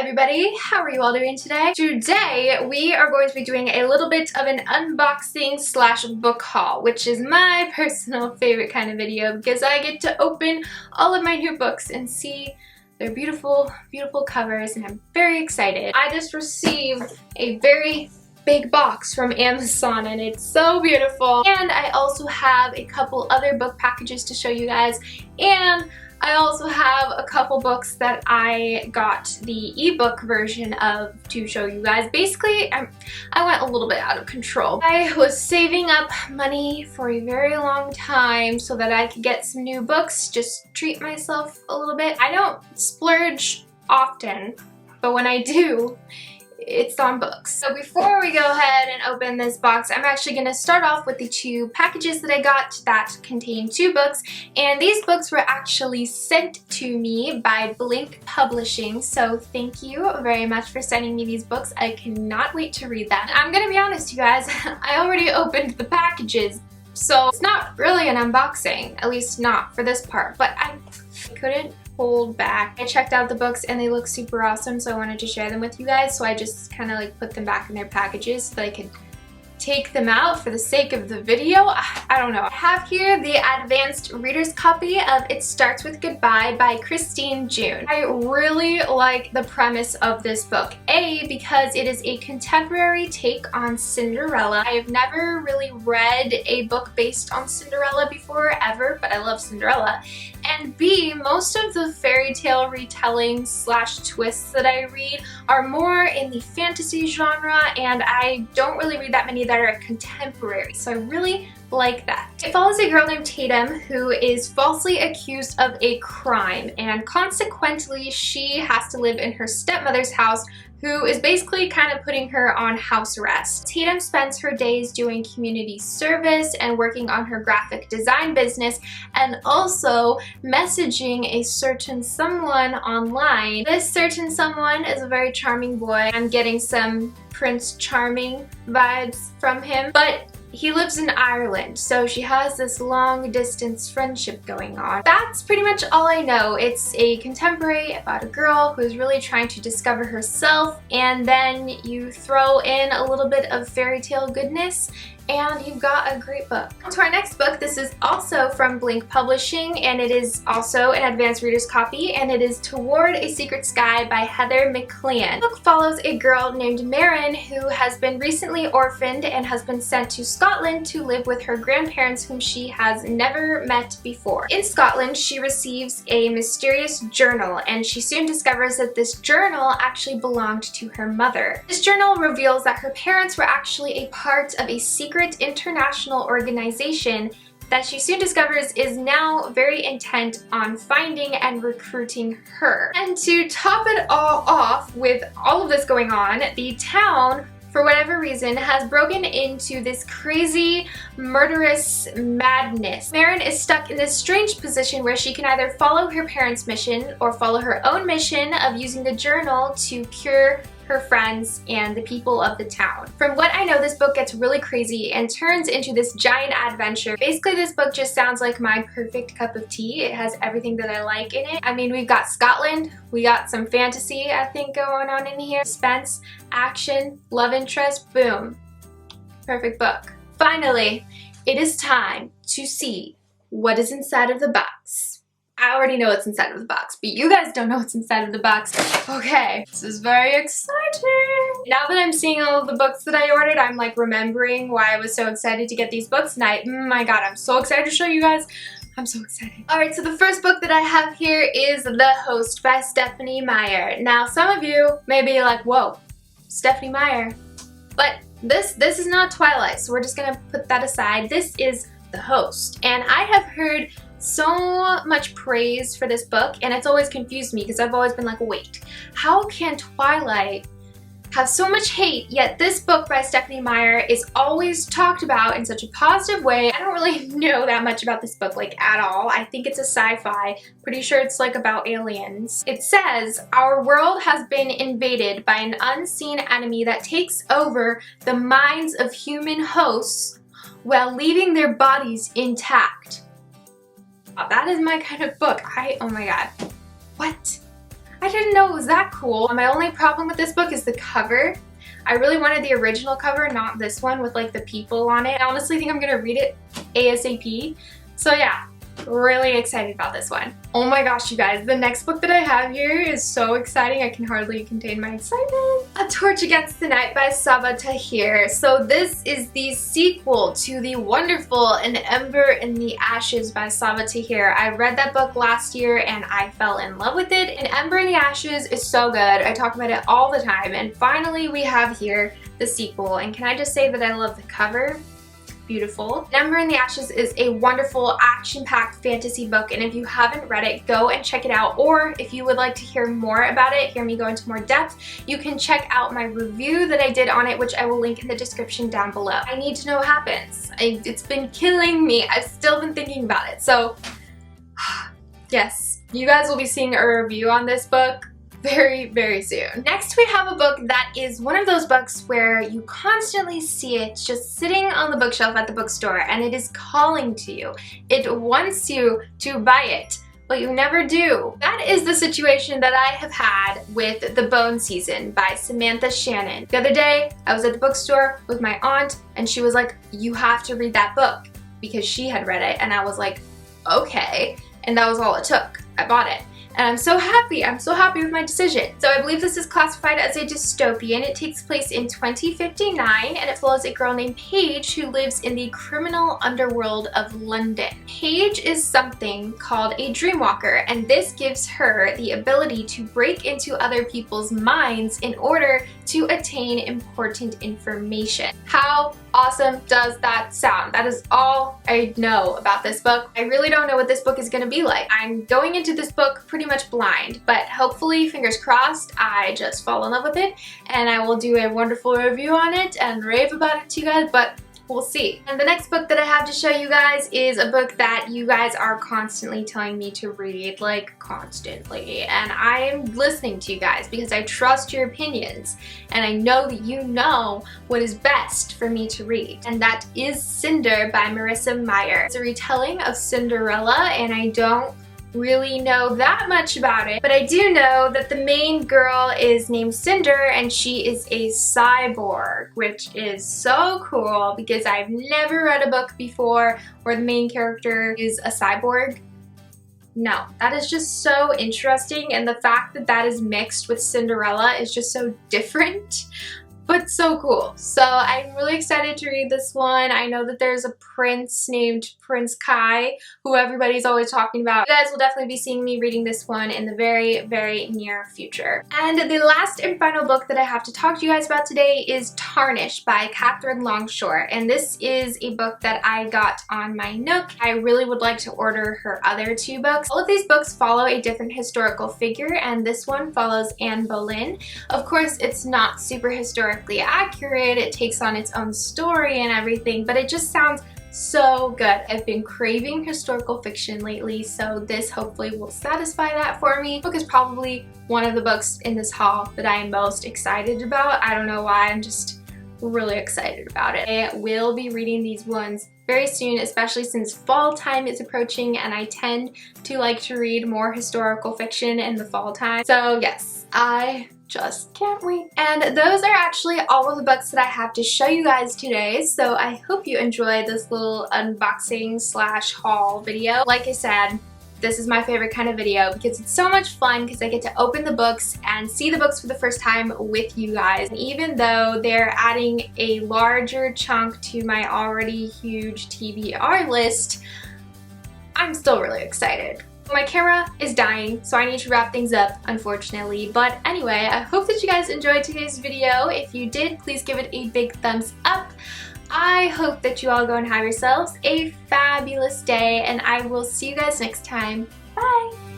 everybody, how are you all doing today? Today we are going to be doing a little bit of an unboxing slash book haul, which is my personal favorite kind of video because I get to open all of my new books and see their beautiful, beautiful covers, and I'm very excited. I just received a very big box from Amazon and it's so beautiful, and I also have a couple other book packages to show you guys, and I also have a couple books that I got the ebook version of to show you guys. Basically, I went a little bit out of control. I was saving up money for a very long time so that I could get some new books, just treat myself a little bit. I don't splurge often, but when I do, it's on books. So before we go ahead and open this box, I'm actually going to start off with the two packages that I got that contain two books, and these books were actually sent to me by Blink Publishing, so thank you very much for sending me these books. I cannot wait to read them. I'm gonna be honest, you guys, I already opened the packages, so it's not really an unboxing, at least not for this part, but I couldn't hold back. I checked out the books and they look super awesome, so I wanted to share them with you guys, so I just kind of like put them back in their packages so that I could take them out for the sake of the video. I don't know. I have here the advanced reader's copy of It Starts With Goodbye by Christine Jun. I really like the premise of this book. A, because it is a contemporary take on Cinderella. I have never really read a book based on Cinderella before, ever, but I love Cinderella. And B, most of the fairy tale retellings slash twists that I read are more in the fantasy genre, and I don't really read that many that are contemporary, so I really like that. It follows a girl named Tatum who is falsely accused of a crime, and consequently she has to live in her stepmother's house, who is basically kind of putting her on house arrest. Tatum spends her days doing community service and working on her graphic design business, and also messaging a certain someone online. This certain someone is a very charming boy. I'm getting some Prince Charming vibes from him, but he lives in Ireland, so she has this long distance friendship going on. That's pretty much all I know. It's a contemporary about a girl who is really trying to discover herself, and then you throw in a little bit of fairy tale goodness and you've got a great book. On to our next book. This is also from Blink Publishing, and it is also an advanced reader's copy, and it is Toward a Secret Sky by Heather McLean. The book follows a girl named Meyer who has been recently orphaned and has been sent to Scotland to live with her grandparents whom she has never met before. In Scotland, she receives a mysterious journal, and she soon discovers that this journal actually belonged to her mother. This journal reveals that her parents were actually a part of a secret international organization that she soon discovers is now very intent on finding and recruiting her. And to top it all off with all of this going on, the town, for whatever reason, has broken into this crazy, murderous madness. Meyer is stuck in this strange position where she can either follow her parents' mission or follow her own mission of using the journal to cure her friends and the people of the town. From what I know, this book gets really crazy and turns into this giant adventure. Basically, this book just sounds like my perfect cup of tea. It has everything that I like in it. I mean, we've got Scotland, we got some fantasy, I think, going on in here, suspense, action, love interest, boom. Perfect book. Finally, it is time to see what is inside of the box. I already know what's inside of the box, but you guys don't know what's inside of the box. Okay, this is very exciting. Now that I'm seeing all of the books that I ordered, I'm like remembering why I was so excited to get these books, and my god, I'm so excited to show you guys. I'm so excited. Alright, so the first book that I have here is The Host by Stephenie Meyer. Now, some of you may be like, whoa, Stephenie Meyer. But this is not Twilight, so we're just gonna put that aside. This is The Host, and I have heard so much praise for this book, and it's always confused me because I've always been like, wait, how can Twilight have so much hate, yet this book by Stephenie Meyer is always talked about in such a positive way? I don't really know that much about this book, like, at all. I think it's a sci-fi. Pretty sure it's like about aliens. It says, our world has been invaded by an unseen enemy that takes over the minds of human hosts while leaving their bodies intact. That is my kind of book. Oh my god. What? I didn't know it was that cool. My only problem with this book is the cover. I really wanted the original cover, not this one with like the people on it. I honestly think I'm gonna read it ASAP. So yeah, really excited about this one. Oh my gosh, you guys, the next book that I have here is so exciting. I can hardly contain my excitement. A Torch Against the Night by Sabaa Tahir. So this is the sequel to the wonderful An Ember in the Ashes by Sabaa Tahir. I read that book last year and I fell in love with it. An Ember in the Ashes is so good. I talk about it all the time, and finally we have here the sequel. And can I just say that I love the cover? Beautiful. An Ember in the Ashes is a wonderful action-packed fantasy book, and if you haven't read it, go and check it out. Or if you would like to hear more about it, hear me go into more depth, you can check out my review that I did on it, which I will link in the description down below. I need to know what happens. It's been killing me. I've still been thinking about it. So yes, you guys will be seeing a review on this book very, very soon. Next, we have a book that is one of those books where you constantly see it just sitting on the bookshelf at the bookstore, and it is calling to you. It wants you to buy it, but you never do. That is the situation that I have had with The Bone Season by Samantha Shannon. The other day, I was at the bookstore with my aunt, and she was like, you have to read that book, because she had read it, and I was like, okay. And that was all it took. I bought it. And I'm so happy with my decision. So I believe this is classified as a dystopian. It takes place in 2059, and it follows a girl named Paige who lives in the criminal underworld of London. Paige is something called a dreamwalker, and this gives her the ability to break into other people's minds in order to attain important information. How awesome does that sound? That is all I know about this book. I really don't know what this book is going to be like. I'm going into this book pretty much blind, but hopefully, fingers crossed, I just fall in love with it and I will do a wonderful review on it and rave about it to you guys, but we'll see. And the next book that I have to show you guys is a book that you guys are constantly telling me to read, like constantly. And I am listening to you guys because I trust your opinions and I know that you know what is best for me to read. And that is Cinder by Marissa Meyer. It's a retelling of Cinderella, and I don't really know that much about it, but I do know that the main girl is named Cinder and she is a cyborg, which is so cool because I've never read a book before where the main character is a cyborg. No, that is just so interesting, and the fact that that is mixed with Cinderella is just so different, but so cool. So I'm really excited to read this one. I know that there's a prince named Prince Kai, who everybody's always talking about. You guys will definitely be seeing me reading this one in the very, very near future. And the last and final book that I have to talk to you guys about today is Tarnish by Catherine Longshore. And this is a book that I got on my Nook. I really would like to order her other two books. All of these books follow a different historical figure, and this one follows Anne Boleyn. Of course, it's not super historically accurate. It takes on its own story and everything, but it just sounds so good. I've been craving historical fiction lately, so this hopefully will satisfy that for me. The book is probably one of the books in this haul that I am most excited about. I don't know why, I'm just really excited about it. I will be reading these ones very soon, especially since fall time is approaching and I tend to like to read more historical fiction in the fall time. So yes, I just can't wait. And those are actually all of the books that I have to show you guys today, so I hope you enjoyed this little unboxing slash haul video. Like I said, this is my favorite kind of video because it's so much fun because I get to open the books and see the books for the first time with you guys. And even though they're adding a larger chunk to my already huge TBR list, I'm still really excited. My camera is dying, so I need to wrap things up, unfortunately. But anyway, I hope that you guys enjoyed today's video. If you did, please give it a big thumbs up. I hope that you all go and have yourselves a fabulous day, and I will see you guys next time. Bye!